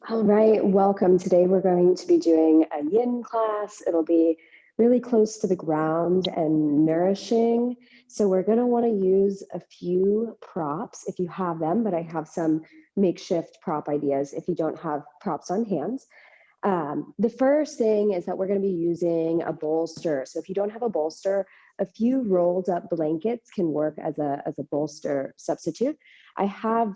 All right, welcome. Today we're going to be doing a yin class. It'll be really close to the ground and nourishing. So we're going to want to use a few props if you have them, but I have some makeshift prop ideas if you don't have props on hand. The first thing is that we're going to be using a bolster. So if you don't have a bolster, a few rolled up blankets can work as a bolster substitute. I have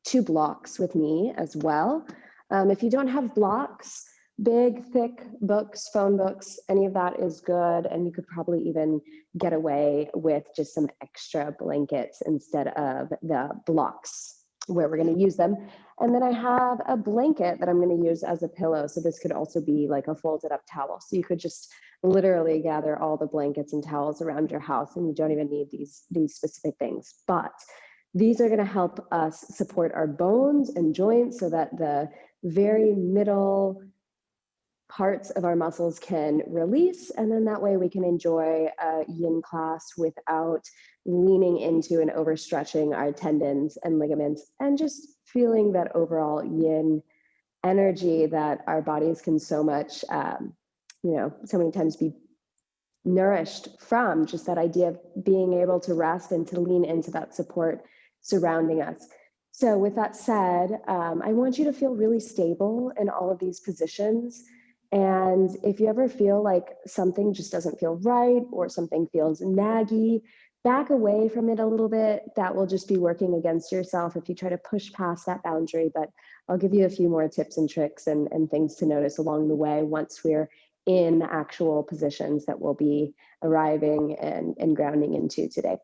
2 blocks with me as well. If you don't have blocks, big, thick books, phone books, any of that is good. And you could probably even get away with just some extra blankets instead of the blocks where we're going to use them. And then I have a blanket that I'm going to use as a pillow. So this could also be like a folded up towel. So you could just literally gather all the blankets and towels around your house, and you don't even need these specific things. But these are going to help us support our bones and joints so that the very middle parts of our muscles can release. And then that way we can enjoy a yin class without leaning into and overstretching our tendons and ligaments, and just feeling that overall yin energy that our bodies can so much, so many times be nourished from, just that idea of being able to rest and to lean into that support surrounding us. So with that said, I want you to feel really stable in all of these positions. And if you ever feel like something just doesn't feel right or something feels naggy, back away from it a little bit. That will just be working against yourself if you try to push past that boundary. But I'll give you a few more tips and tricks and things to notice along the way once we're in actual positions that we'll be arriving and grounding into today.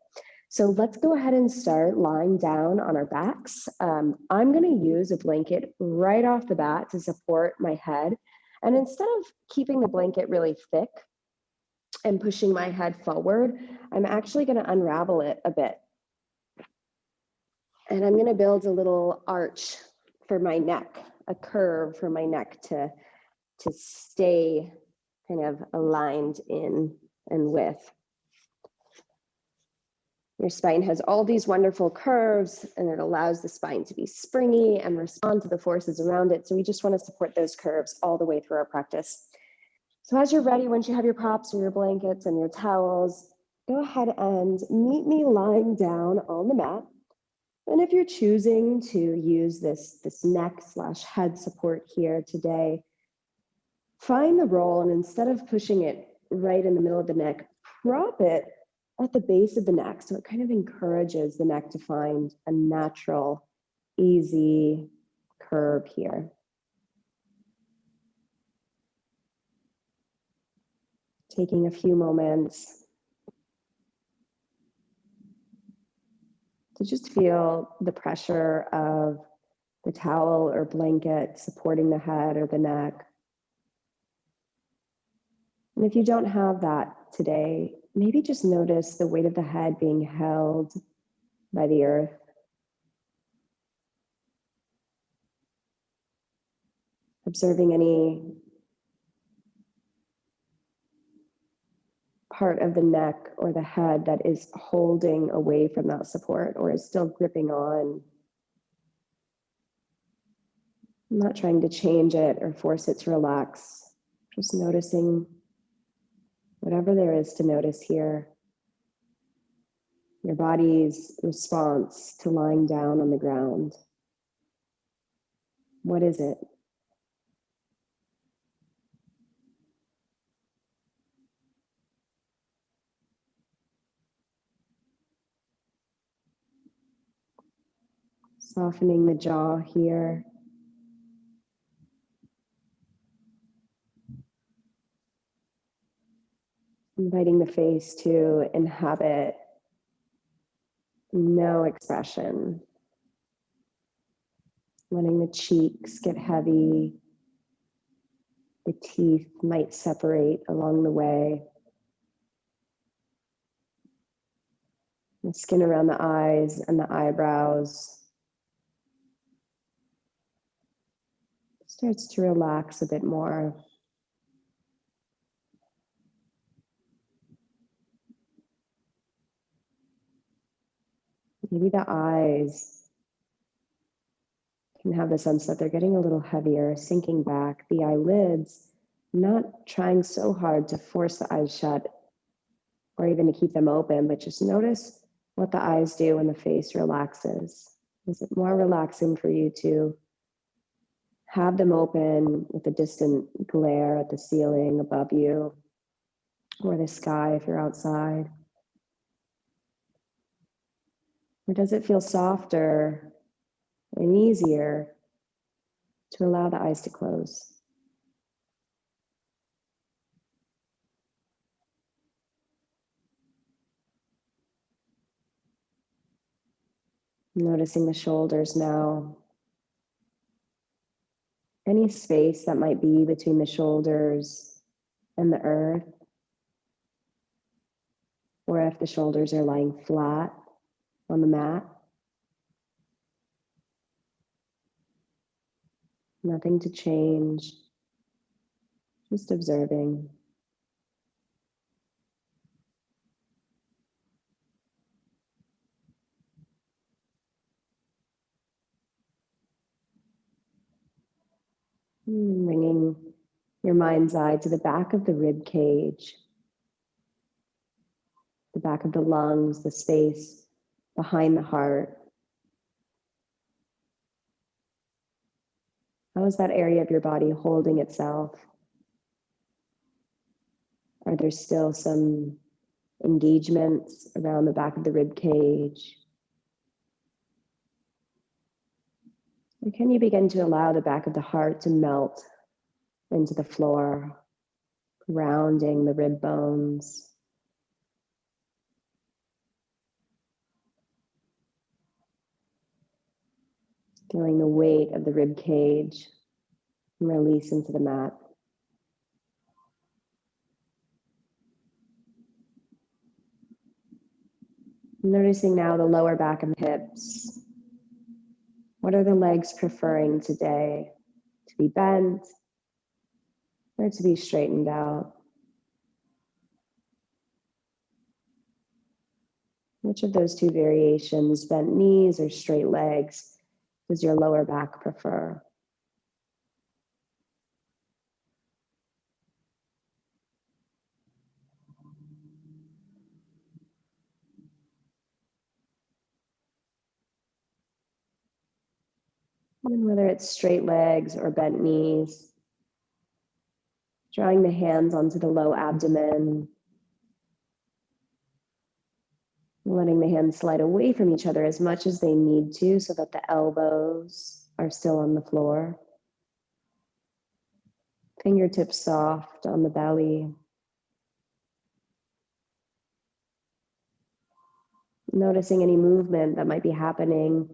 So let's go ahead and start lying down on our backs. I'm going to use a blanket right off the bat to support my head. And instead of keeping the blanket really thick and pushing my head forward, I'm actually going to unravel it a bit. And I'm going to build a little arch for my neck, a curve for my neck to stay kind of aligned in and with. Your spine has all these wonderful curves, and it allows the spine to be springy and respond to the forces around it. So we just want to support those curves all the way through our practice. So as you're ready, once you have your props and your blankets and your towels, go ahead and meet me lying down on the mat. And if you're choosing to use this neck/head support here today, find the roll, and instead of pushing it right in the middle of the neck, prop it at the base of the neck. So it kind of encourages the neck to find a natural, easy curve here. Taking a few moments to just feel the pressure of the towel or blanket supporting the head or the neck. And if you don't have that today, maybe just notice the weight of the head being held by the earth. Observing any part of the neck or the head that is holding away from that support or is still gripping on. I'm not trying to change it or force it to relax, just noticing whatever there is to notice here. Your body's response to lying down on the ground. What is it? Softening the jaw here. Inviting the face to inhabit no expression. Letting the cheeks get heavy. The teeth might separate along the way. The skin around the eyes and the eyebrows starts to relax a bit more. Maybe the eyes You can have the sense that they're getting a little heavier, sinking back. The eyelids, not trying so hard to force the eyes shut or even to keep them open, but just notice what the eyes do when the face relaxes. Is it more relaxing for you to have them open with a distant glare at the ceiling above you or the sky if you're outside? Or does it feel softer and easier to allow the eyes to close? Noticing the shoulders now. Any space that might be between the shoulders and the earth, or if the shoulders are lying flat on the mat. Nothing to change, just observing. Bringing your mind's eye to the back of the rib cage, the back of the lungs, the space behind the heart. How is that area of your body holding itself? Are there still some engagements around the back of the rib cage? Or can you begin to allow the back of the heart to melt into the floor, grounding the rib bones? Feeling the weight of the rib cage and release into the mat. Noticing now the lower back and hips. What are the legs preferring today? To be bent or to be straightened out? Which of those two variations, bent knees or straight legs, does your lower back prefer? And whether it's straight legs or bent knees, drawing the hands onto the low abdomen, letting the hands slide away from each other as much as they need to so that the elbows are still on the floor. Fingertips soft on the belly. Noticing any movement that might be happening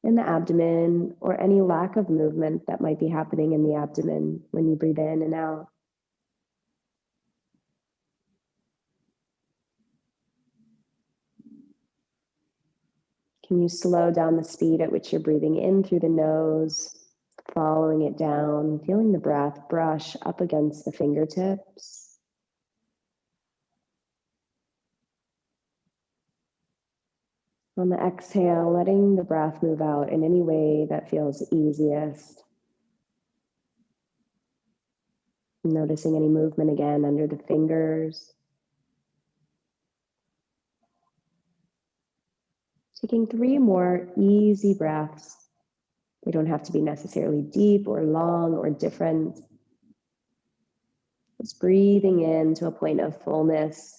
in the abdomen or any lack of movement that might be happening in the abdomen when you breathe in and out. Can you slow down the speed at which you're breathing in through the nose, following it down, feeling the breath brush up against the fingertips? On the exhale, letting the breath move out in any way that feels easiest. Noticing any movement again under the fingers. Taking 3 more easy breaths. They don't have to be necessarily deep or long or different. Just breathing in to a point of fullness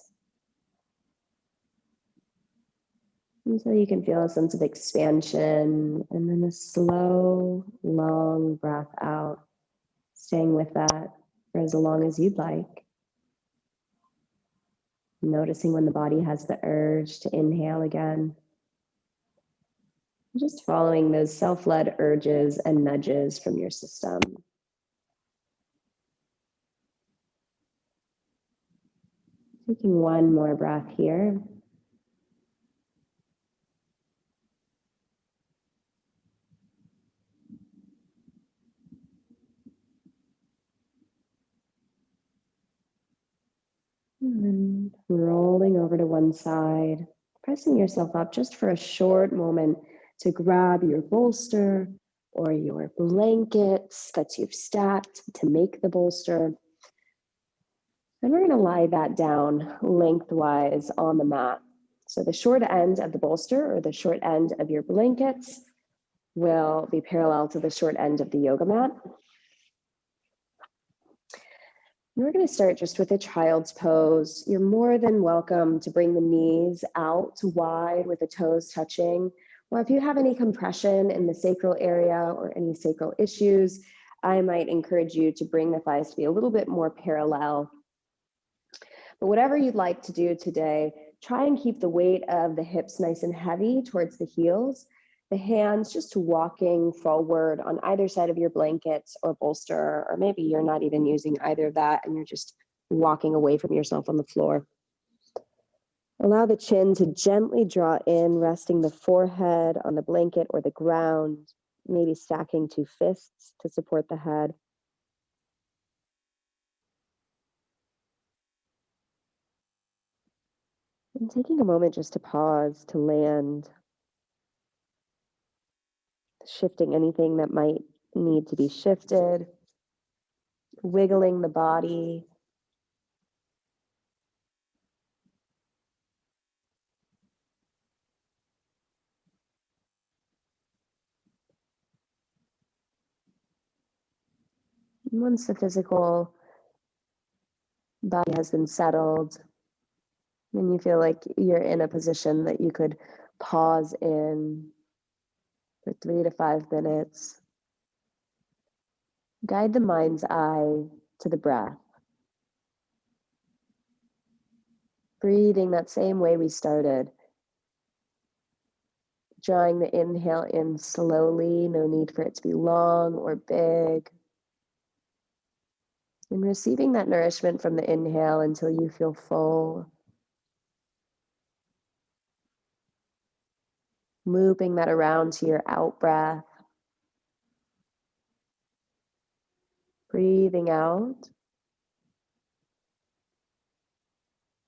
until you can feel a sense of expansion, and then a slow, long breath out, staying with that for as long as you'd like. Noticing when the body has the urge to inhale again. Just following those self-led urges and nudges from your system. Taking 1 more breath here. And then rolling over to one side, pressing yourself up just for a short moment to grab your bolster or your blankets that you've stacked to make the bolster. And we're going to lie that down lengthwise on the mat. So the short end of the bolster or the short end of your blankets will be parallel to the short end of the yoga mat. And we're going to start just with a child's pose. You're more than welcome to bring the knees out wide with the toes touching. Well, if you have any compression in the sacral area or any sacral issues, I might encourage you to bring the thighs to be a little bit more parallel. But whatever you'd like to do today, try and keep the weight of the hips nice and heavy towards the heels. The hands just walking forward on either side of your blankets or bolster, or maybe you're not even using either of that and you're just walking away from yourself on the floor. Allow the chin to gently draw in, resting the forehead on the blanket or the ground, maybe stacking two fists to support the head. And taking a moment just to pause, to land, shifting anything that might need to be shifted, wiggling the body. And once the physical body has been settled, and you feel like you're in a position that you could pause in for 3 to 5 minutes, guide the mind's eye to the breath. Breathing that same way we started. Drawing the inhale in slowly, no need for it to be long or big. And receiving that nourishment from the inhale until you feel full. Looping that around to your out breath. Breathing out.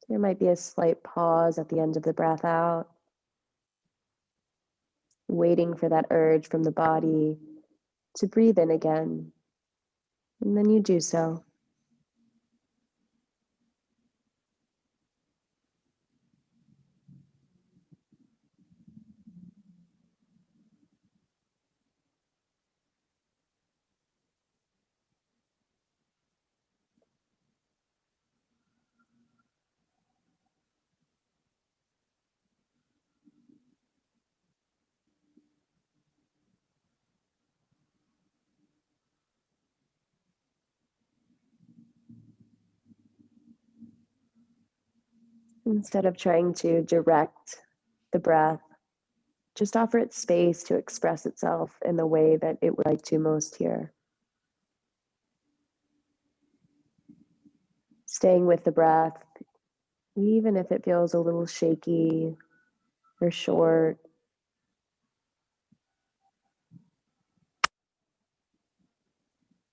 There might be a slight pause at the end of the breath out. Waiting for that urge from the body to breathe in again. And then you do so. Instead of trying to direct the breath, just offer it space to express itself in the way that it would like to most here. Staying with the breath, even if it feels a little shaky or short.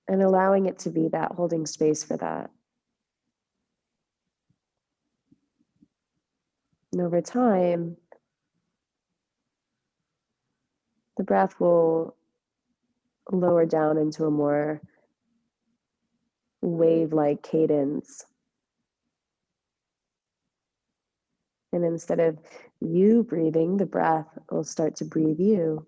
And allowing it to be that, holding space for that. And over time, the breath will lower down into a more wave-like cadence. And instead of you breathing, the breath will start to breathe you.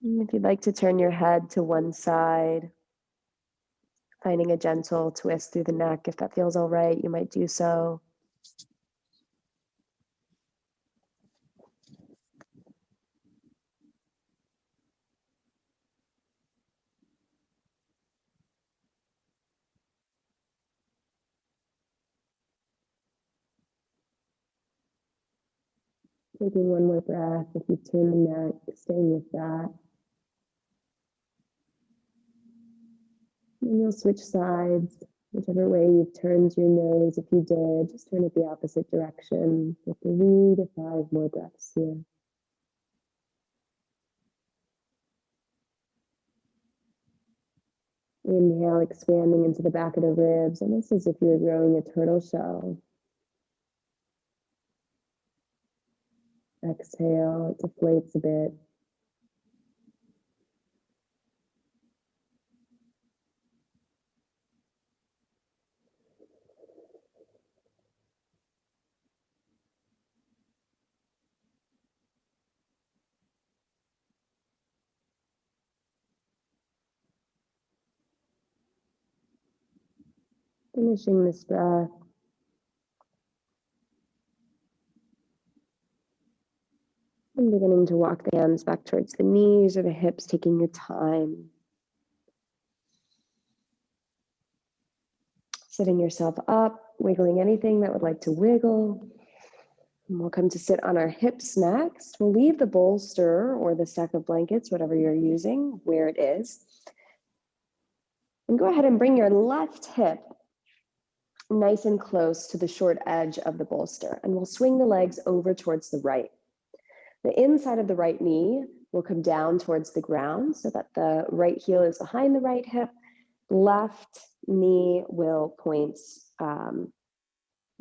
And if you'd like to turn your head to one side, finding a gentle twist through the neck, if that feels all right, you might do so. Taking one more breath, if you turn the neck, staying with that. And you'll switch sides, whichever way you've turned your nose. If you did, just turn it the opposite direction for 3 to 5 more breaths here. Inhale, expanding into the back of the ribs, almost as if you're growing a turtle shell. Exhale, it deflates a bit. Finishing this breath. And beginning to walk the hands back towards the knees or the hips, taking your time. Sitting yourself up, wiggling anything that would like to wiggle. And we'll come to sit on our hips next. We'll leave the bolster or the stack of blankets, whatever you're using, where it is. And go ahead and bring your left hip nice and close to the short edge of the bolster. And we'll swing the legs over towards the right. The inside of the right knee will come down towards the ground so that the right heel is behind the right hip. Left knee will point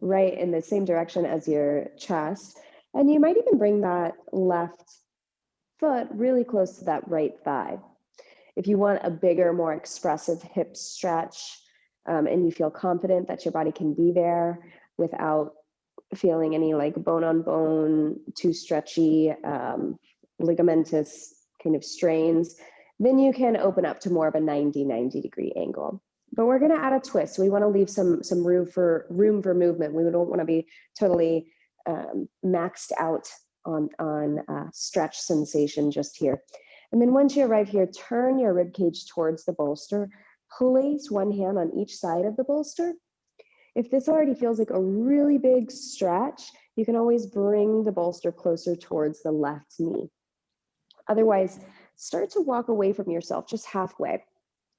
right in the same direction as your chest. And you might even bring that left foot really close to that right thigh. If you want a bigger, more expressive hip stretch, and you feel confident that your body can be there without feeling any like bone on bone, too stretchy, ligamentous kind of strains, then you can open up to more of a 90 degree angle. But we're going to add a twist. We want to leave some room for movement. We don't want to be totally maxed out on stretch sensation just here. And then once you arrive here, turn your rib cage towards the bolster. Place one hand on each side of the bolster. If this already feels like a really big stretch, you can always bring the bolster closer towards the left knee. Otherwise, start to walk away from yourself just halfway.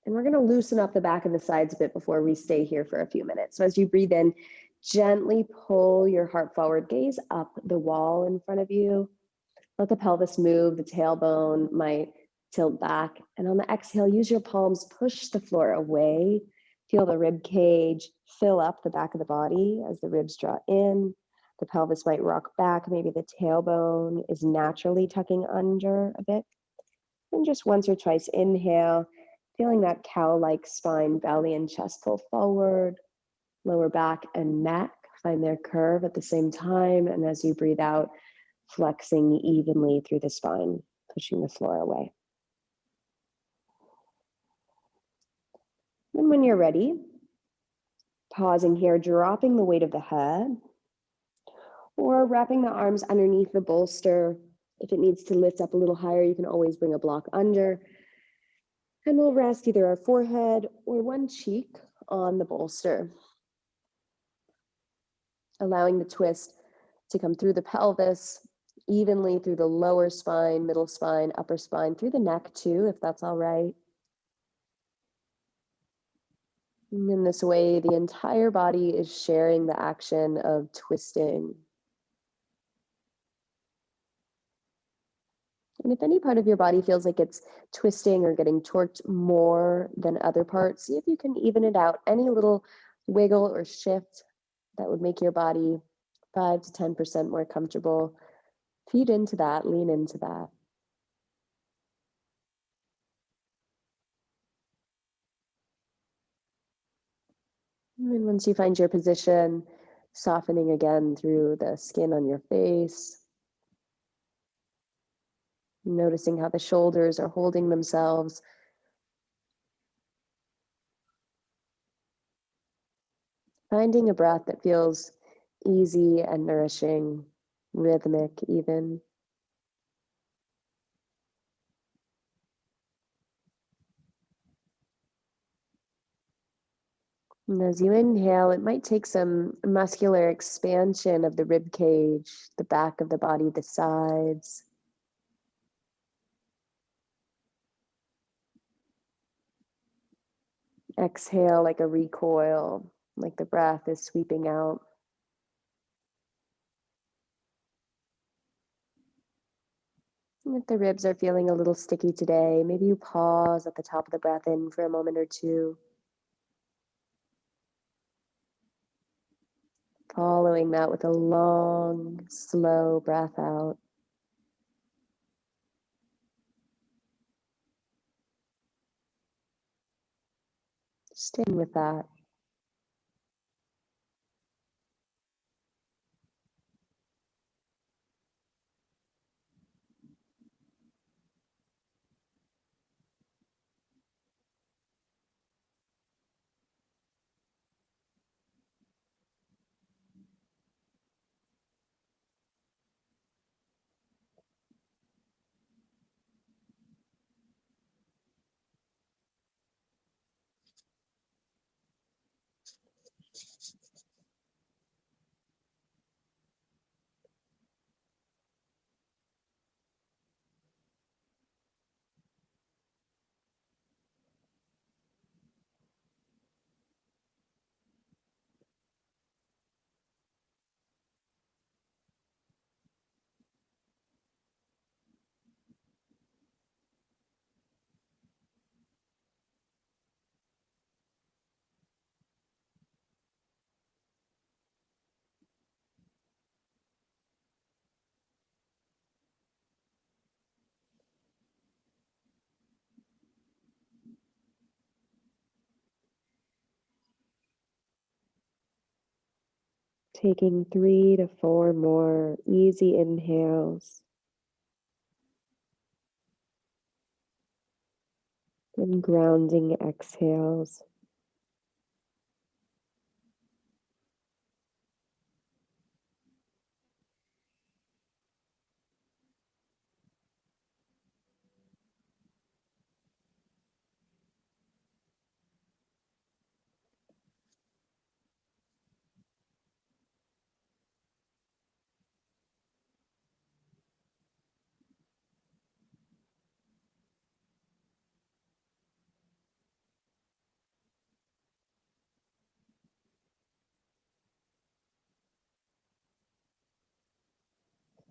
And we're going to loosen up the back and the sides a bit before we stay here for a few minutes. So as you breathe in, gently pull your heart forward, gaze up the wall in front of you. Let the pelvis move, the tailbone might tilt back. And on the exhale, use your palms, push the floor away. Feel the rib cage fill up the back of the body as the ribs draw in. The pelvis might rock back. Maybe the tailbone is naturally tucking under a bit. And just once or twice, inhale, feeling that cow-like spine, belly and chest pull forward. Lower back and neck find their curve at the same time. And as you breathe out, flexing evenly through the spine, pushing the floor away. And when you're ready, pausing here, dropping the weight of the head, or wrapping the arms underneath the bolster. If it needs to lift up a little higher, you can always bring a block under. And we'll rest either our forehead or one cheek on the bolster, allowing the twist to come through the pelvis, evenly through the lower spine, middle spine, upper spine, through the neck too, if that's all right. And in this way, the entire body is sharing the action of twisting. And if any part of your body feels like it's twisting or getting torqued more than other parts, see if you can even it out. Any little wiggle or shift that would make your body 5 to 10% more comfortable. Feed into that, lean into that. And then once you find your position, softening again through the skin on your face. Noticing how the shoulders are holding themselves. Finding a breath that feels easy and nourishing, rhythmic even. And as you inhale, it might take some muscular expansion of the rib cage, the back of the body, the sides. Exhale like a recoil, like the breath is sweeping out. And if the ribs are feeling a little sticky today, maybe you pause at the top of the breath in for a moment or two. Following that with a long, slow breath out. Staying with that. Taking 3 to 4 more easy inhales. And grounding exhales.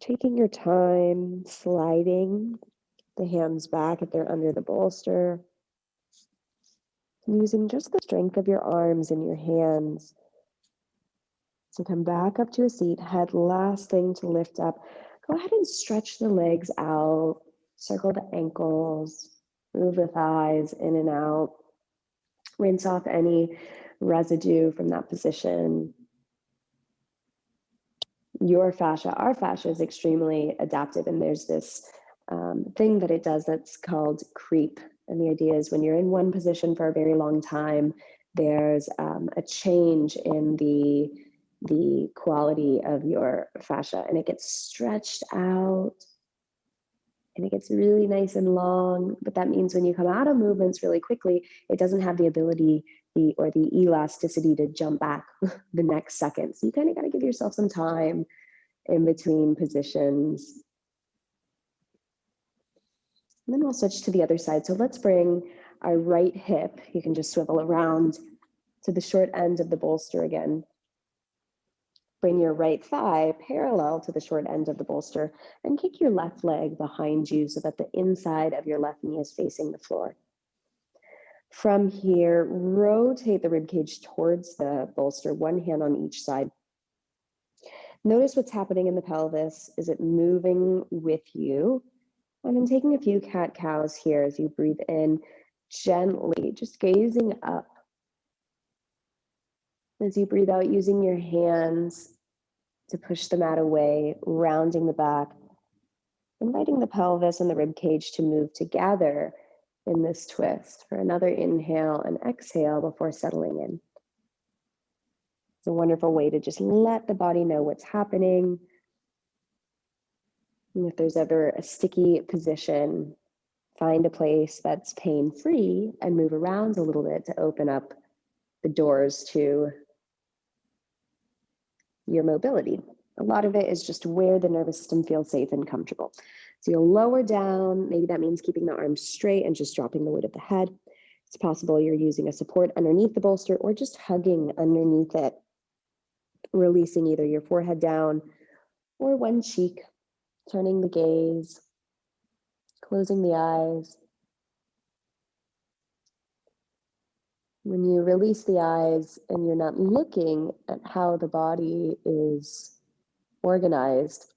Taking your time, sliding the hands back if they're under the bolster. Using just the strength of your arms and your hands to come back up to a seat. Head last thing to lift up. Go ahead and stretch the legs out. Circle the ankles. Move the thighs in and out. Rinse off any residue from that position. Your fascia, our fascia is extremely adaptive, and there's this thing that it does that's called creep. And the idea is when you're in one position for a very long time, there's a change in the quality of your fascia, and it gets stretched out and it gets really nice and long. But that means when you come out of movements really quickly, it doesn't have the ability or the elasticity to jump back the next second. So you kind of got to give yourself some time in between positions. And then we'll switch to the other side. So let's bring our right hip, you can just swivel around to the short end of the bolster again. Bring your right thigh parallel to the short end of the bolster and kick your left leg behind you so that the inside of your left knee is facing the floor. From here, rotate the ribcage towards the bolster, one hand on each side. Notice what's happening in the pelvis. Is it moving with you? And then taking a few cat-cows here as you breathe in gently, just gazing up. As you breathe out, using your hands to push the mat away, rounding the back, inviting the pelvis and the rib cage to move together in this twist for another inhale and exhale before settling in. It's a wonderful way to just let the body know what's happening. And if there's ever a sticky position, find a place that's pain-free and move around a little bit to open up the doors to your mobility. A lot of it is just where the nervous system feels safe and comfortable. So you'll lower down, maybe that means keeping the arms straight and just dropping the weight of the head. It's possible you're using a support underneath the bolster or just hugging underneath it, releasing either your forehead down or one cheek, turning the gaze. Closing the eyes. When you release the eyes and you're not looking at how the body is organized,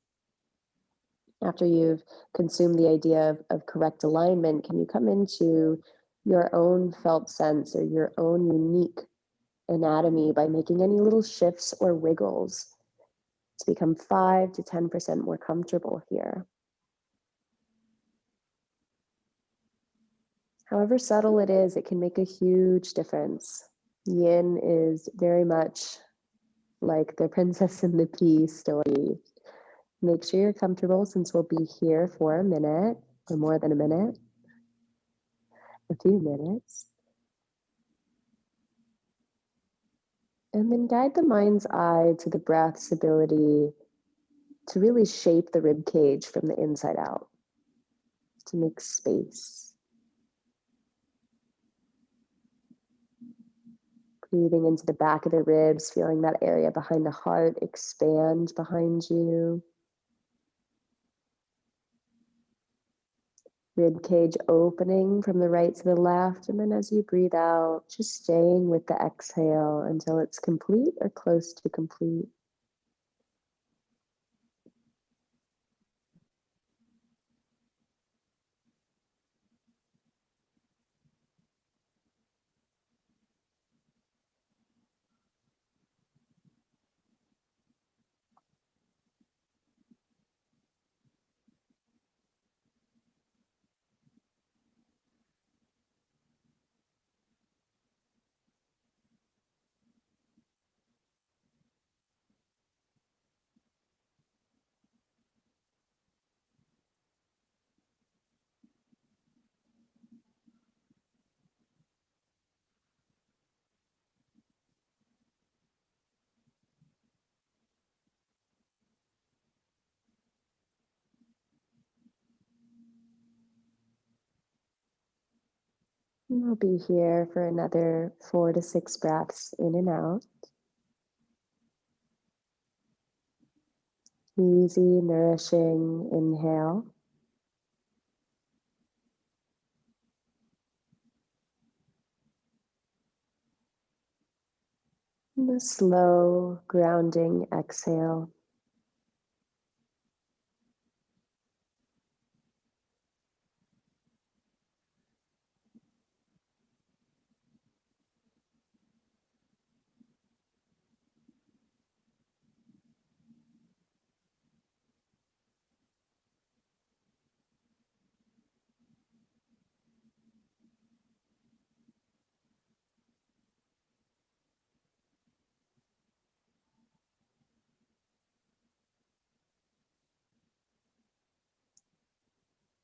after you've consumed the idea of correct alignment, can you come into your own felt sense or your own unique anatomy by making any little shifts or wiggles to become 5 to 10% more comfortable here? However subtle it is, it can make a huge difference. Yin is very much like the Princess and the Pea story. Make sure you're comfortable, since we'll be here for a minute or more than a minute, a few minutes. And then guide the mind's eye to the breath's ability to really shape the rib cage from the inside out, to make space. Breathing into the back of the ribs, feeling that area behind the heart expand behind you. Rib cage opening from the right to the left, and then as you breathe out, just staying with the exhale until it's complete or close to complete. And we'll be here for another 4 to 6 breaths in and out. Easy, nourishing inhale. And a slow, grounding exhale.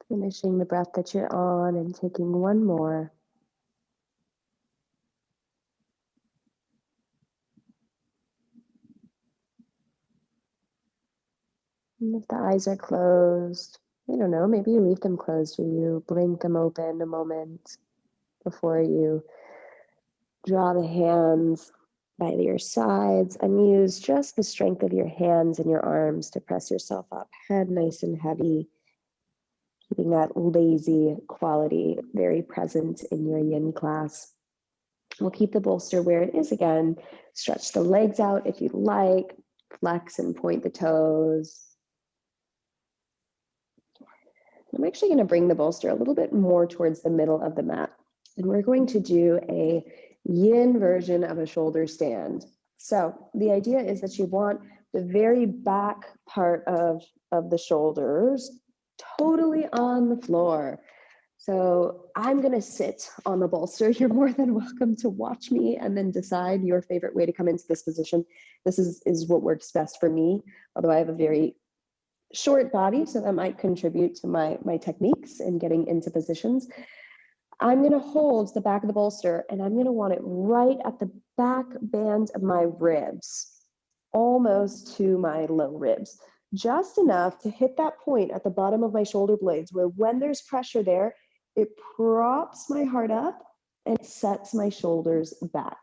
Finishing the breath that you're on and taking one more. And if the eyes are closed, I don't know, maybe you leave them closed or you blink them open a moment before you draw the hands by your sides and use just the strength of your hands and your arms to press yourself up. Head nice and heavy, keeping that lazy quality very present in your yin class. We'll keep the bolster where it is again. Stretch the legs out if you like, flex and point the toes. I'm actually going to bring the bolster a little bit more towards the middle of the mat. And we're going to do a yin version of a shoulder stand. So the idea is that you want the very back part of the shoulders totally on the floor. So I'm going to sit on the bolster. You're more than welcome to watch me and then decide your favorite way to come into this position. This is what works best for me, although I have a very short body, so that might contribute to my techniques in getting into positions. I'm going to hold the back of the bolster and I'm going to want it right at the back band of my ribs, almost to my low ribs, just enough to hit that point at the bottom of my shoulder blades where when there's pressure there, it props my heart up and sets my shoulders back.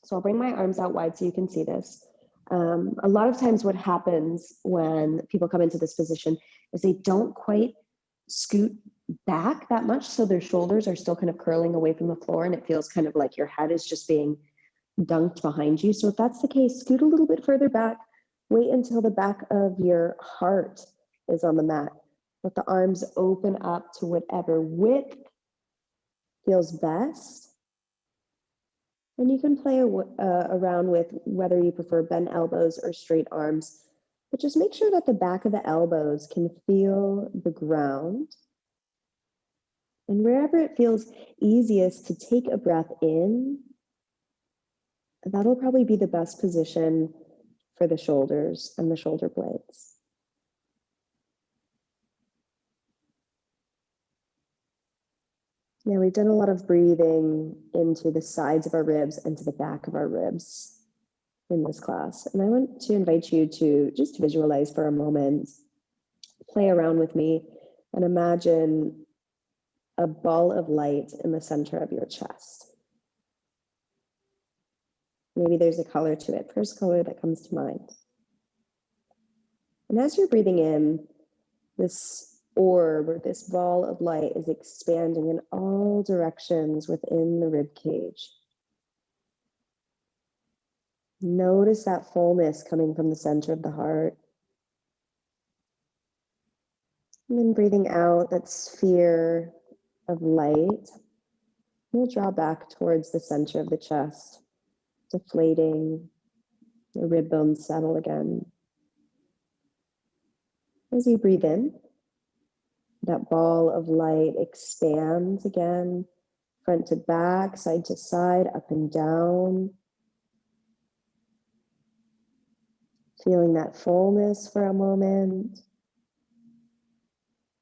So I'll bring my arms out wide so you can see this. A lot of times what happens when people come into this position is they don't quite scoot back that much, so their shoulders are still kind of curling away from the floor, and it feels kind of like your head is just being dunked behind you. So if that's the case, scoot a little bit further back. Wait until the back of your heart is on the mat. Let the arms open up to whatever width feels best. And you can play around with whether you prefer bent elbows or straight arms, but just make sure that the back of the elbows can feel the ground. And wherever it feels easiest to take a breath in, that'll probably be the best position for the shoulders and the shoulder blades. Now, we've done a lot of breathing into the sides of our ribs and to the back of our ribs in this class. And I want to invite you to just visualize for a moment, play around with me, and imagine a ball of light in the center of your chest. Maybe there's a color to it, first color that comes to mind. And as you're breathing in, this orb or this ball of light is expanding in all directions within the rib cage. Notice that fullness coming from the center of the heart. And then breathing out that sphere of light, we'll draw back towards the center of the chest, deflating, the rib bones settle again. As you breathe in, that ball of light expands again, front to back, side to side, up and down. Feeling that fullness for a moment.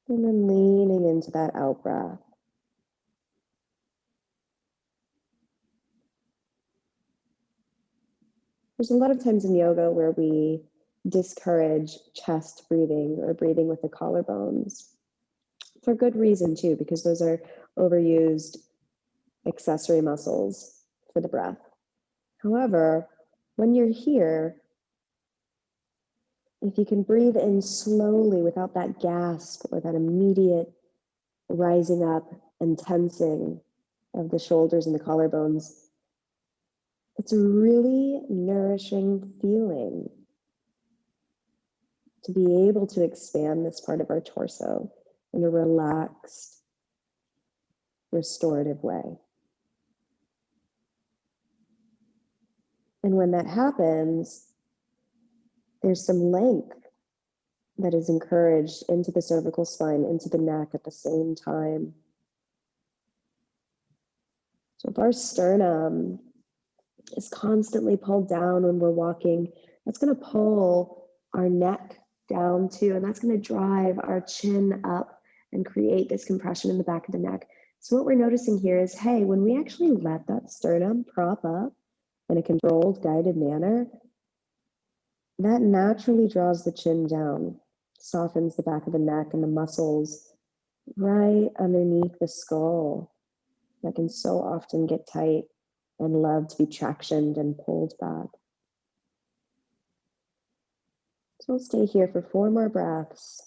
And then leaning into that out breath. There's a lot of times in yoga where we discourage chest breathing or breathing with the collarbones. For good reason too, because those are overused accessory muscles for the breath. However, when you're here, if you can breathe in slowly without that gasp or that immediate rising up and tensing of the shoulders and the collarbones, it's a really nourishing feeling to be able to expand this part of our torso in a relaxed, restorative way. And when that happens, there's some length that is encouraged into the cervical spine, into the neck at the same time. So if our sternum is constantly pulled down when we're walking, that's going to pull our neck down too, and that's going to drive our chin up and create this compression in the back of the neck. So what we're noticing here is, hey, when we actually let that sternum prop up in a controlled, guided manner, that naturally draws the chin down, softens the back of the neck and the muscles right underneath the skull that can so often get tight and love to be tractioned and pulled back. So we'll stay here for 4 more breaths,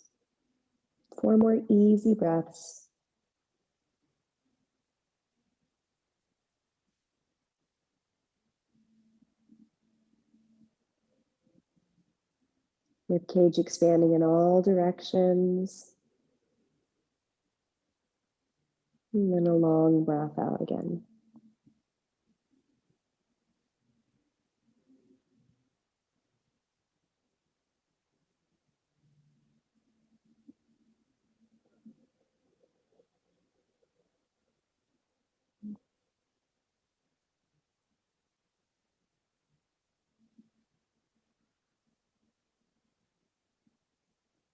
4 more easy breaths. Rib cage expanding in all directions. And then a long breath out again.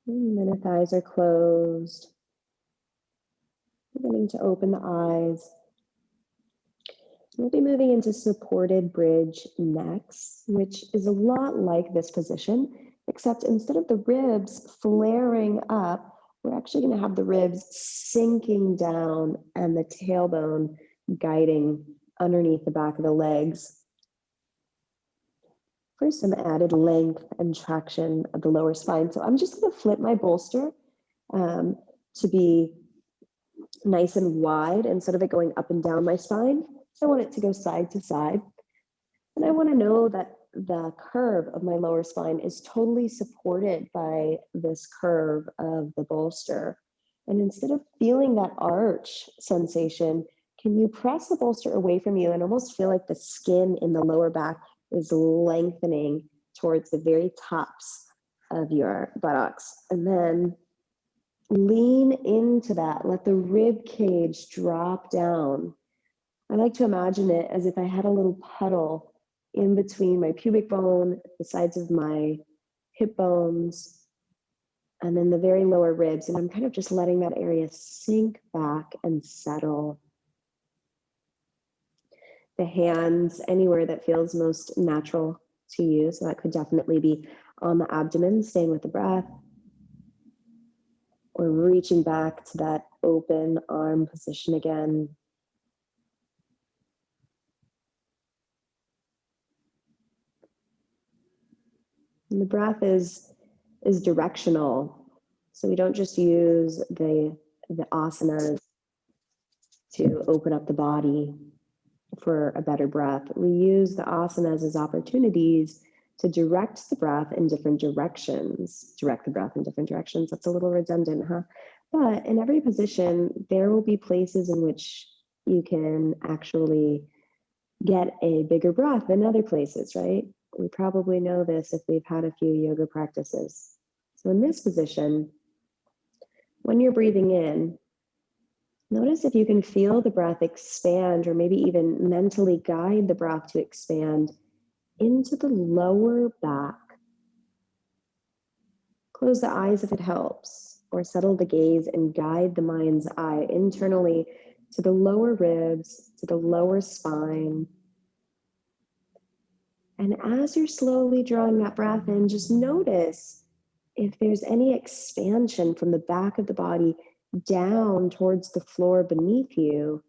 And then if eyes are closed, beginning to open the eyes. We'll be moving into supported bridge next, which is a lot like this position, except instead of the ribs flaring up, we're actually going to have the ribs sinking down and the tailbone guiding underneath the back of the legs for some added length and traction of the lower spine. So I'm just going to flip my bolster to be nice and wide. Instead of it going up and down my spine, I want it to go side to side. And I want to know that the curve of my lower spine is totally supported by this curve of the bolster. And instead of feeling that arch sensation, can you press the bolster away from you and almost feel like the skin in the lower back is lengthening towards the very tops of your buttocks? And then lean into that. Let the rib cage drop down. I like to imagine it as if I had a little puddle in between my pubic bone, the sides of my hip bones, and then the very lower ribs. And I'm kind of just letting that area sink back and settle. The hands anywhere that feels most natural to you. So that could definitely be on the abdomen, staying with the breath, or reaching back to that open arm position again. And the breath is directional. So we don't just use the asanas to open up the body for a better breath. We use the asanas as opportunities to direct the breath in different directions. Direct the breath in different directions. That's a little redundant, huh? But in every position, there will be places in which you can actually get a bigger breath than other places, right? We probably know this if we've had a few yoga practices. So in this position, when you're breathing in, notice if you can feel the breath expand, or maybe even mentally guide the breath to expand into the lower back. Close the eyes if it helps, or settle the gaze and guide the mind's eye internally to the lower ribs, to the lower spine. And as you're slowly drawing that breath in, just notice if there's any expansion from the back of the body down towards the floor beneath you,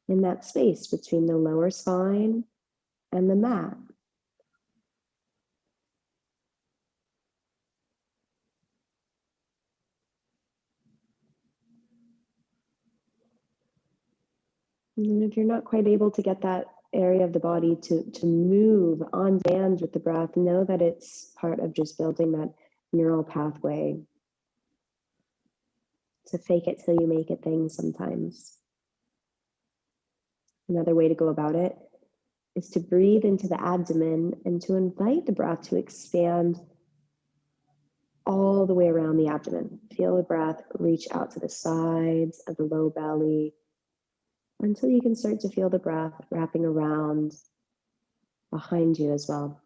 in that space between the lower spine and the mat. And if you're not quite able to get that area of the body to move on demand with the breath, know that it's part of just building that neural pathway. It's a fake it till you make it thing sometimes. Another way to go about it is to breathe into the abdomen and to invite the breath to expand all the way around the abdomen. Feel the breath reach out to the sides of the low belly until you can start to feel the breath wrapping around behind you as well.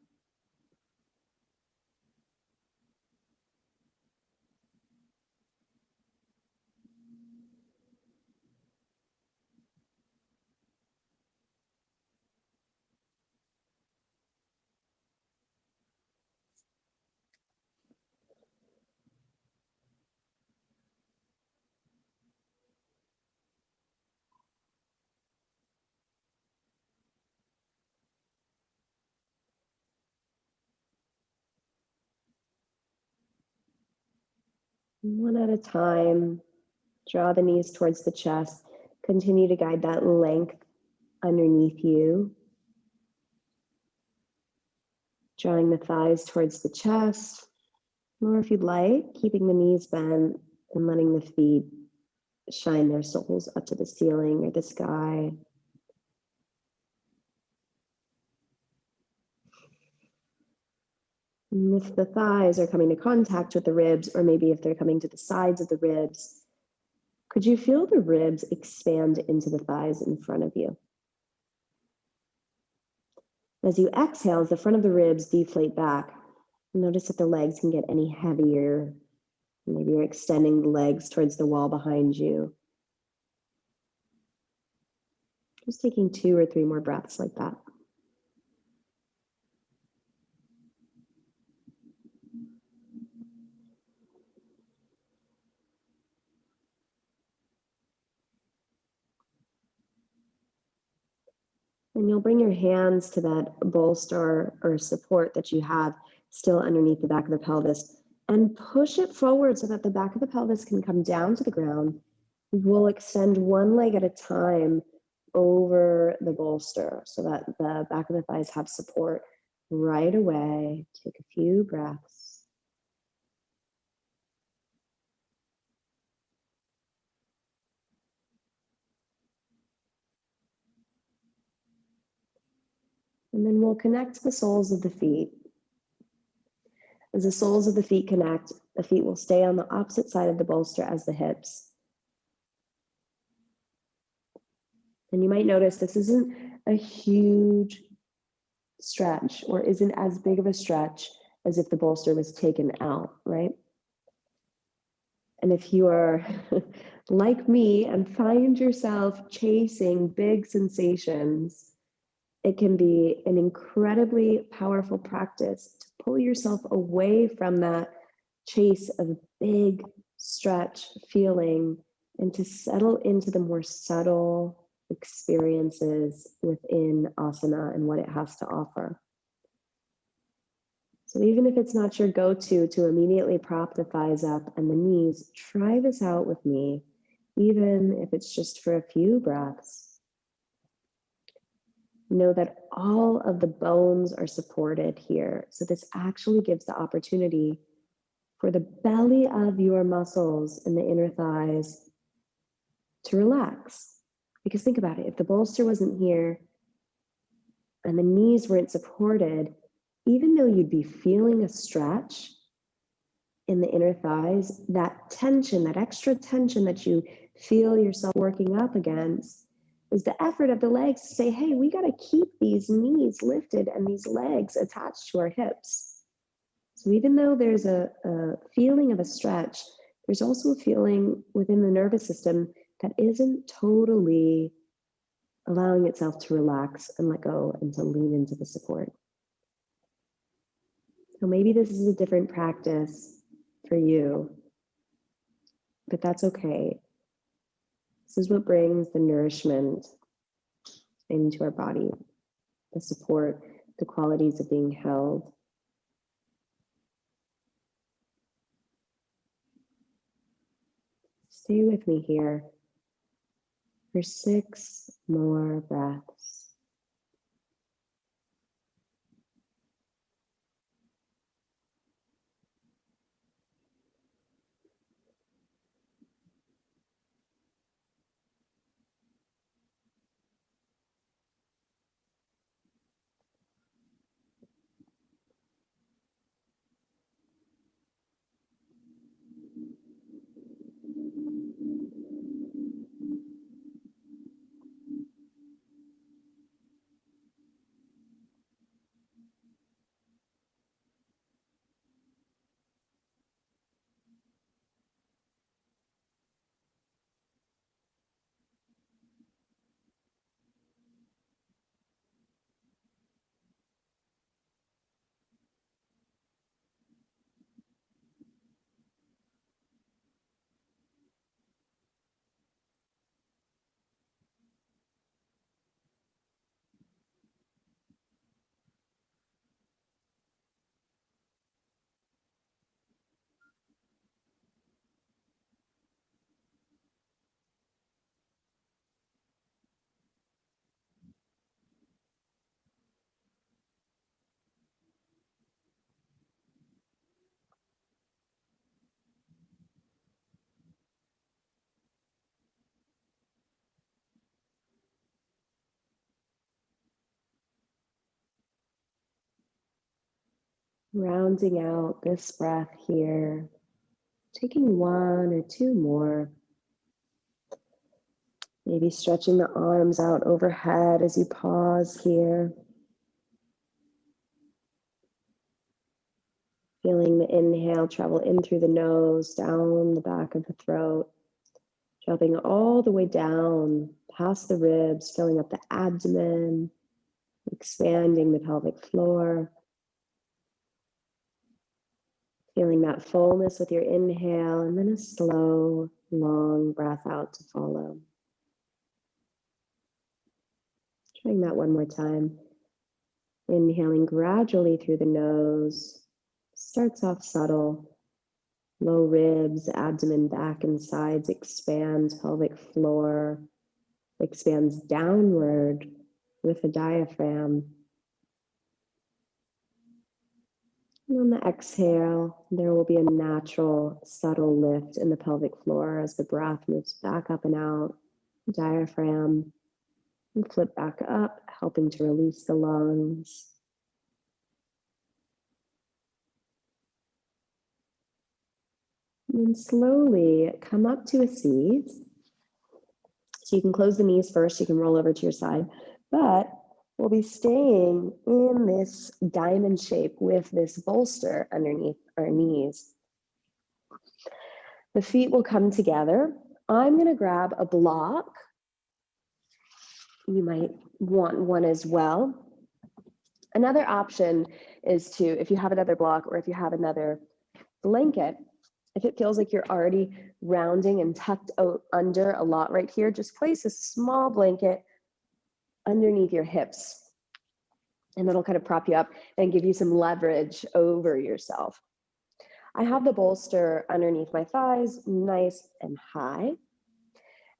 One at a time, draw the knees towards the chest. Continue to guide that length underneath you. Drawing the thighs towards the chest, or if you'd like, keeping the knees bent and letting the feet shine their soles up to the ceiling or the sky. And if the thighs are coming to contact with the ribs, or maybe if they're coming to the sides of the ribs, could you feel the ribs expand into the thighs in front of you? As you exhale, the front of the ribs deflate back. Notice if the legs can get any heavier. Maybe you're extending the legs towards the wall behind you. Just taking 2 or 3 more breaths like that. And you'll bring your hands to that bolster or support that you have still underneath the back of the pelvis. and push it forward so that the back of the pelvis can come down to the ground. We'll extend one leg at a time over the bolster so that the back of the thighs have support right away. Take a few breaths. And then we'll connect the soles of the feet. As the soles of the feet connect, the feet will stay on the opposite side of the bolster as the hips. And you might notice this isn't a huge stretch or isn't as big of a stretch as if the bolster was taken out, right? And if you are like me and find yourself chasing big sensations, it can be an incredibly powerful practice to pull yourself away from that chase of big stretch feeling and to settle into the more subtle experiences within asana and what it has to offer. So even if it's not your go-to to immediately prop the thighs up and the knees, try this out with me, even if it's just for a few breaths. Know that all of the bones are supported here. So this actually gives the opportunity for the belly of your muscles in the inner thighs to relax. Because think about it, if the bolster wasn't here and the knees weren't supported, even though you'd be feeling a stretch in the inner thighs, that tension, that extra tension that you feel yourself working up against is the effort of the legs to say, hey, we got to keep these knees lifted and these legs attached to our hips. So even though there's a feeling of a stretch, there's also a feeling within the nervous system that isn't totally allowing itself to relax and let go and to lean into the support. So maybe this is a different practice for you, but that's okay. This is what brings the nourishment into our body, the support, the qualities of being held. Stay with me here for 6 more breaths. Rounding out this breath here, taking 1 or 2 more. Maybe stretching the arms out overhead as you pause here. Feeling the inhale travel in through the nose, down the back of the throat, dropping all the way down past the ribs, filling up the abdomen, expanding the pelvic floor. Feeling that fullness with your inhale, and then a slow, long breath out to follow. Trying that one more time. Inhaling gradually through the nose. Starts off subtle, Low ribs, abdomen, back and sides expands, pelvic floor expands downward with the diaphragm. And on the exhale, there will be a natural, subtle lift in the pelvic floor as the breath moves back up and out, diaphragm, and flip back up, helping to release the lungs. And then slowly come up to a seat. So you can close the knees first, you can roll over to your side, but we'll be staying in this diamond shape with this bolster underneath our knees. The feet will come together. I'm going to grab a block. You might want one as well. Another option is to, if you have another block or if you have another blanket, if it feels like you're already rounding and tucked out under a lot right here, just place a small blanket underneath your hips. And that'll kind of prop you up and give you some leverage over yourself. I have the bolster underneath my thighs, nice and high.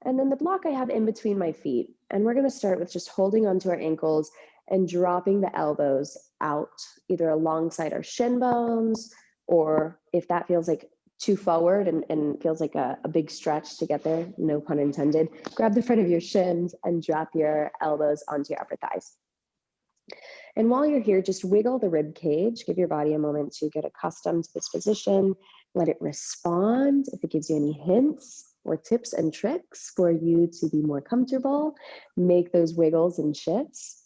And then the block I have in between my feet. And we're going to start with just holding onto our ankles and dropping the elbows out, either alongside our shin bones, or if that feels like too forward and feels like a big stretch to get there, no pun intended, grab the front of your shins and drop your elbows onto your upper thighs. And while you're here, just wiggle the rib cage, give your body a moment to get accustomed to this position, let it respond. If it gives you any hints or tips and tricks for you to be more comfortable, make those wiggles and shifts.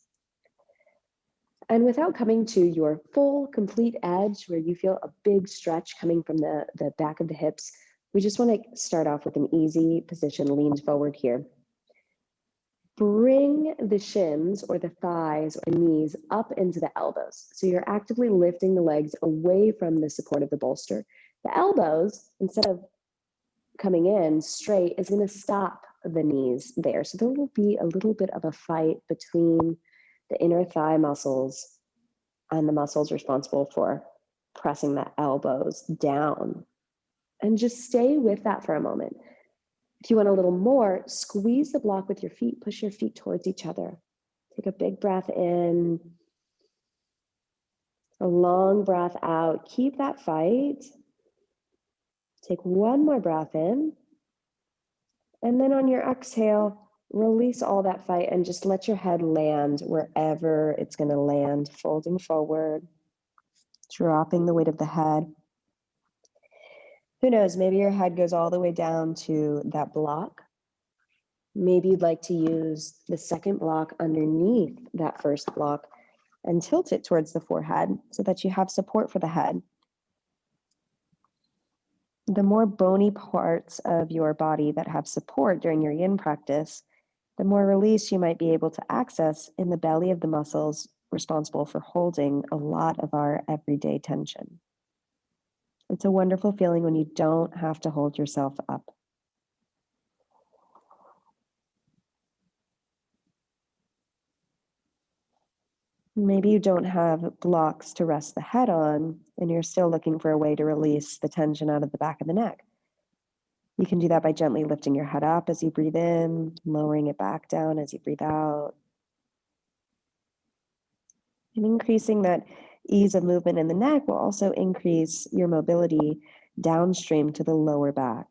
And without coming to your full, complete edge where you feel a big stretch coming from the back of the hips, we just want to start off with an easy position, leaned forward here. Bring the shins or the thighs or knees up into the elbows. So you're actively lifting the legs away from the support of the bolster. The elbows, instead of coming in straight, is going to stop the knees there. So there will be a little bit of a fight between the inner thigh muscles and the muscles responsible for pressing the elbows down. And just stay with that for a moment. If you want a little more, squeeze the block with your feet, push your feet towards each other. Take a big breath in, a long breath out. Keep that fight. Take one more breath in. And then on your exhale, release all that fight and just let your head land wherever it's going to land, folding forward, dropping the weight of the head. Who knows, maybe your head goes all the way down to that block. Maybe you'd like to use the second block underneath that first block and tilt it towards the forehead so that you have support for the head. The more bony parts of your body that have support during your yin practice, the more release you might be able to access in the belly of the muscles responsible for holding a lot of our everyday tension. It's a wonderful feeling when you don't have to hold yourself up. Maybe you don't have blocks to rest the head on, and you're still looking for a way to release the tension out of the back of the neck. You can do that by gently lifting your head up as you breathe in, lowering it back down as you breathe out, and increasing that ease of movement in the neck will also increase your mobility downstream to the lower back.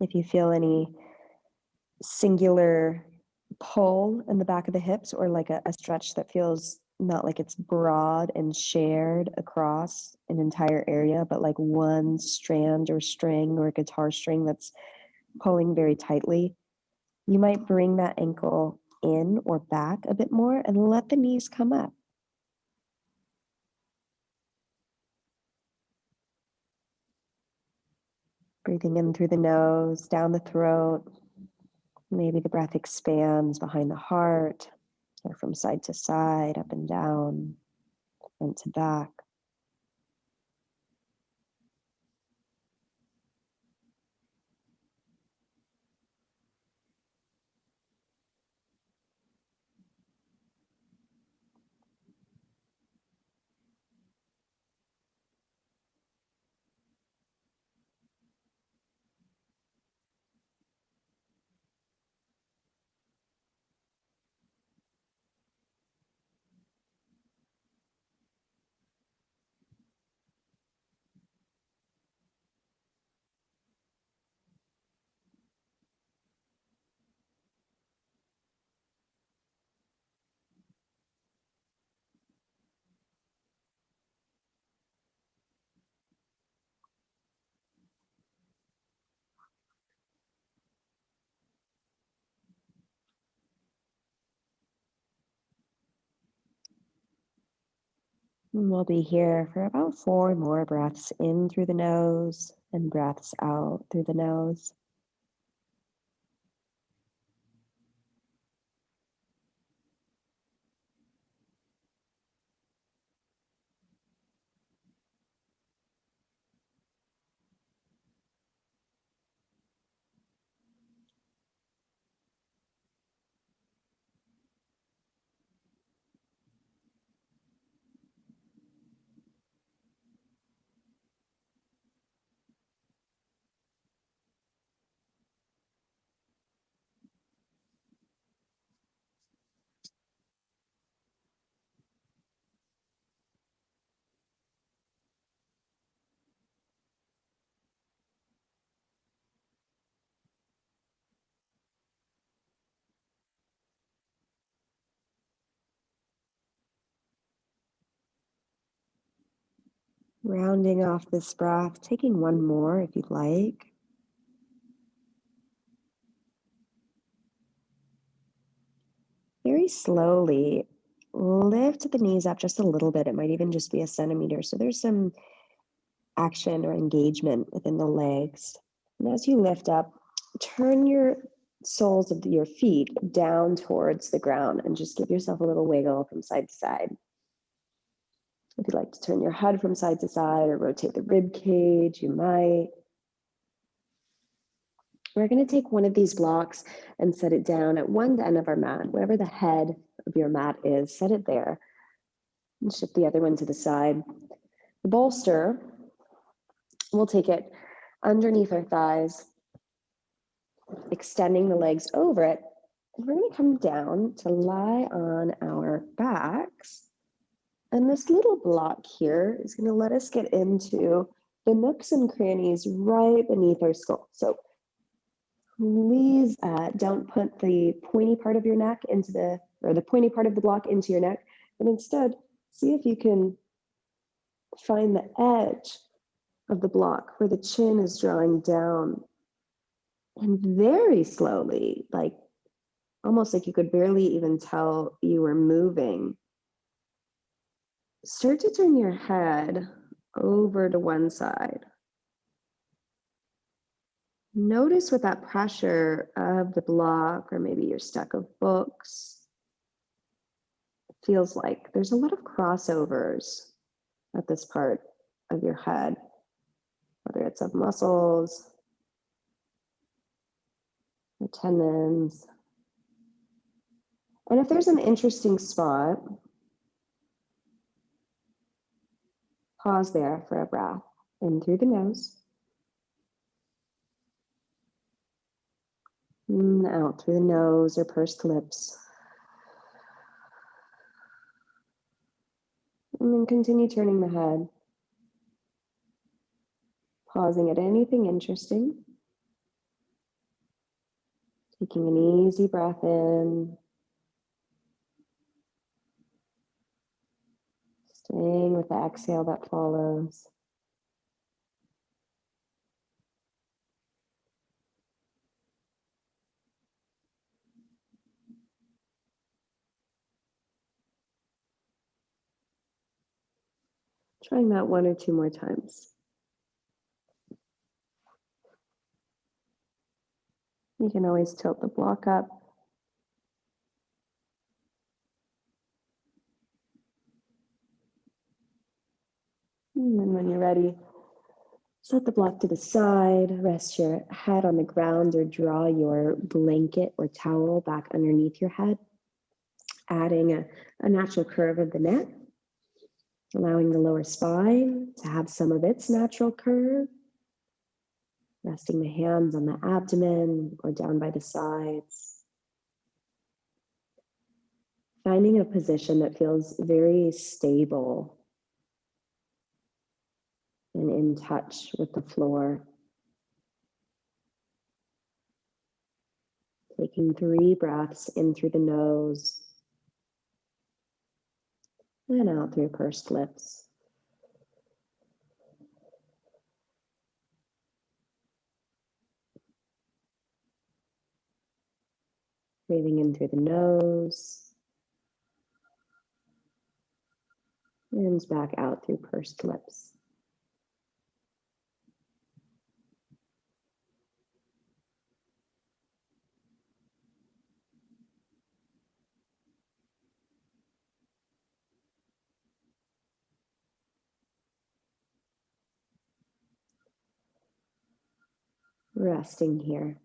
If you feel any singular pull in the back of the hips or like a stretch that feels not like it's broad and shared across an entire area, but like one strand or string or guitar string that's pulling very tightly, you might bring that ankle in or back a bit more and let the knees come up. Breathing in through the nose, down the throat. Maybe the breath expands behind the heart or from side to side, up and down, front to back. And we'll be here for about 4 more breaths in through the nose and breaths out through the nose. Rounding off this breath, taking one more if you'd like. Very slowly, lift the knees up just a little bit. It might even just be a centimeter. So there's some action or engagement within the legs. And as you lift up, turn your soles of your feet down towards the ground and just give yourself a little wiggle from side to side. If you'd like to turn your head from side to side or rotate the rib cage, you might. We're going to take one of these blocks and set it down at one end of our mat. Wherever the head of your mat is, set it there. And shift the other one to the side. The bolster, we'll take it underneath our thighs, extending the legs over it. And we're going to come down to lie on our backs. And this little block here is going to let us get into the nooks and crannies right beneath our skull. So please don't put the pointy part of your neck or the pointy part of the block into your neck, but instead see if you can find the edge of the block where the chin is drawing down, and very slowly, like almost like you could barely even tell you were moving, start to turn your head over to one side. Notice what that pressure of the block or maybe your stack of books feels like. There's a lot of crossovers at this part of your head, whether it's of muscles, or tendons. And if there's an interesting spot, pause there for a breath in through the nose, and out through the nose or pursed lips. And then continue turning the head, pausing at anything interesting, taking an easy breath in, staying with the exhale that follows. Trying that 1 or 2 more times. You can always tilt the block up. And then when you're ready, set the block to the side, rest your head on the ground or draw your blanket or towel back underneath your head, adding a natural curve of the neck, allowing the lower spine to have some of its natural curve, resting the hands on the abdomen or down by the sides. Finding a position that feels very stable and in touch with the floor. Taking 3 breaths in through the nose and out through pursed lips. Breathing in through the nose And back out through pursed lips. Resting here.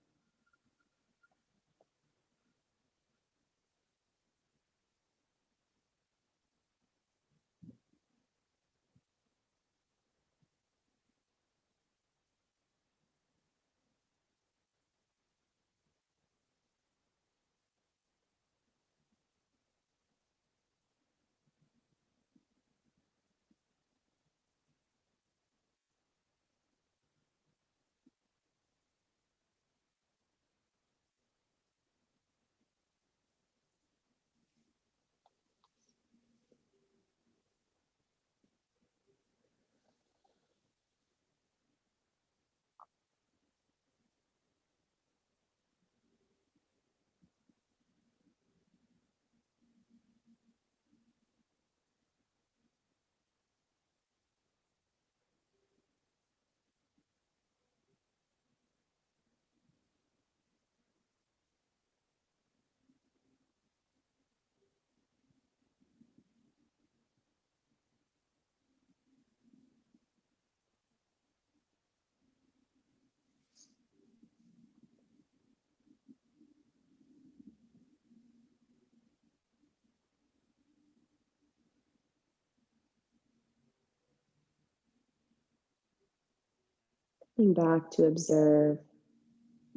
Coming back to observe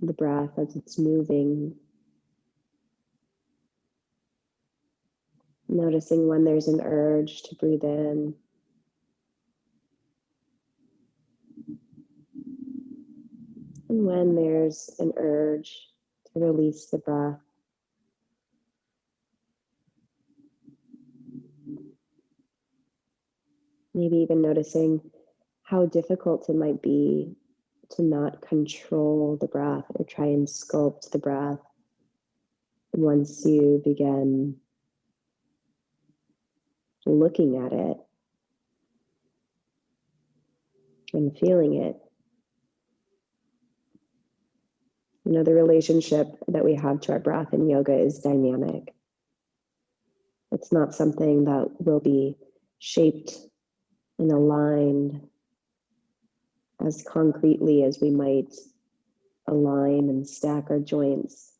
the breath as it's moving. Noticing when there's an urge to breathe in. And when there's an urge to release the breath. Maybe even noticing how difficult it might be to not control the breath or try and sculpt the breath once you begin looking at it and feeling it. You know, the relationship that we have to our breath in yoga is dynamic. It's not something that will be shaped and aligned as concretely as we might align and stack our joints.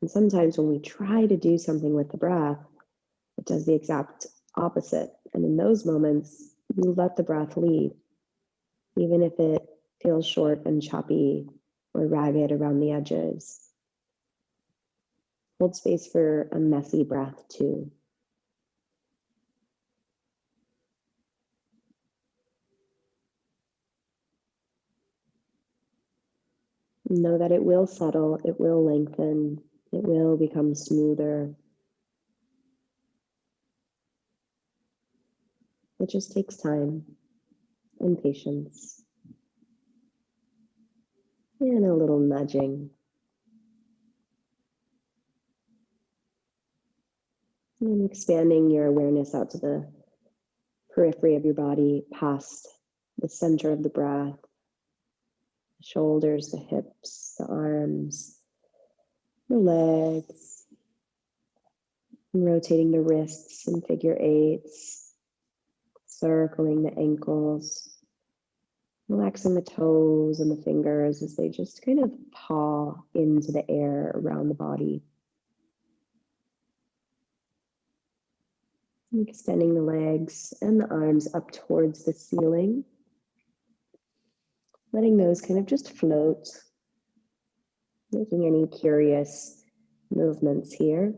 And sometimes when we try to do something with the breath, it does the exact opposite. And in those moments, you let the breath lead, even if it feels short and choppy or ragged around the edges. Hold space for a messy breath too. Know that it will settle, it will lengthen, it will become smoother. It just takes time and patience and a little nudging. And expanding your awareness out to the periphery of your body, past the center of the breath, the shoulders, the hips, the arms, the legs, and rotating the wrists in figure eights, circling the ankles, relaxing the toes and the fingers as they just kind of paw into the air around the body. And extending the legs and the arms up towards the ceiling. Letting those kind of just float. Making any curious movements here.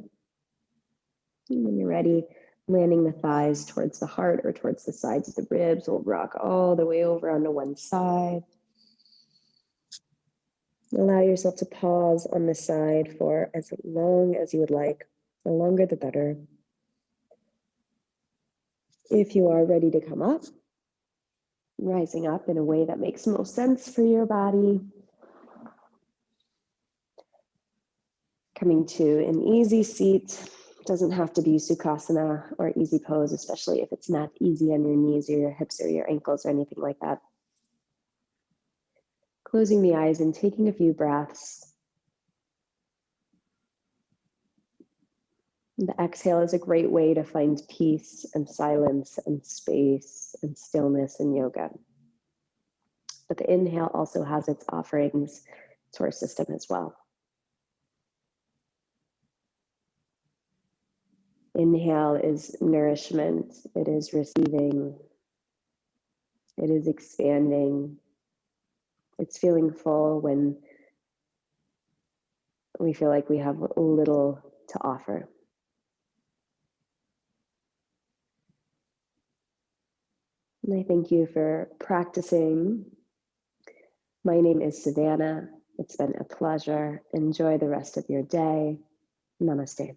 And when you're ready, landing the thighs towards the heart or towards the sides of the ribs. We'll rock all the way over onto one side. Allow yourself to pause on the side for as long as you would like. The longer, the better. If you are ready to come up, rising up in a way that makes most sense for your body. Coming to an easy seat Doesn't have to be Sukhasana or easy pose, especially if it's not easy on your knees or your hips or your ankles or anything like that. Closing the eyes and taking a few breaths. The exhale is a great way to find peace and silence and space and stillness in yoga. But the inhale also has its offerings to our system as well. Inhale is nourishment, it is receiving, it is expanding. It's feeling full when we feel like we have little to offer. And I thank you for practicing. My name is Savannah. It's been a pleasure. Enjoy the rest of your day. Namaste.